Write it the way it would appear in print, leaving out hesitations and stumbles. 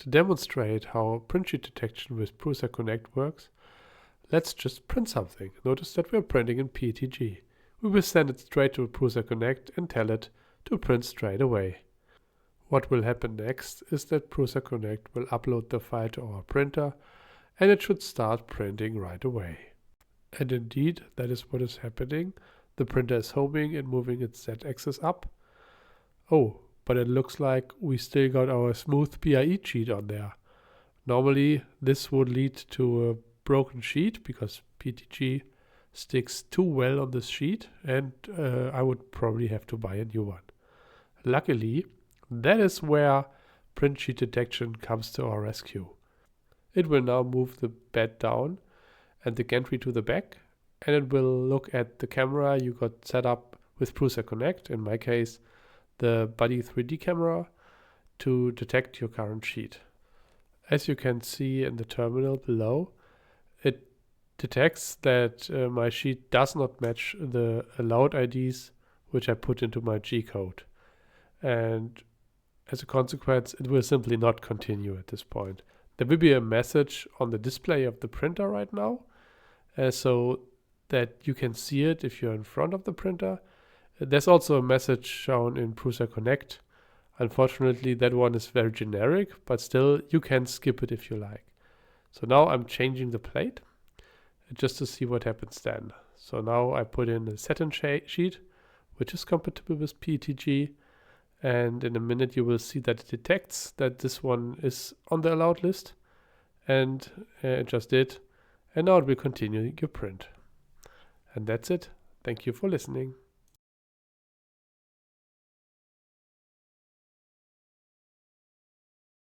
To demonstrate how print sheet detection with Prusa Connect works, let's just print something. Notice that we're printing in PETG. We will send it straight to Prusa Connect and tell it to print straight away. What will happen next is that Prusa Connect will upload the file to our printer and it should start printing right away. And indeed, that is what is happening. The printer is homing and moving its Z-axis up. Oh, but it looks like we still got our smooth PIE sheet on there. Normally, this would lead to a broken sheet because PETG sticks too well on this sheet and I would probably have to buy a new one. Luckily, that is where print sheet detection comes to our rescue. It will now move the bed down and the gantry to the back, and it will look at the camera you got set up with Prusa Connect, in my case the Buddy 3D camera, to detect your current sheet. As you can see in the terminal below, it detects that my sheet does not match the allowed IDs which I put into my G code. And as a consequence, it will simply not continue at this point. There will be a message on the display of the printer right now, so that you can see it if you're in front of the printer. There's also a message shown in Prusa Connect. Unfortunately, that one is very generic, but still you can skip it if you like. So now I'm changing the plate just to see what happens then. So now I put in a satin sheet, which is compatible with PETG. And in a minute you will see that it detects that this one is on the allowed list, and it just did. And now it will continue your print. And that's it. Thank you for listening.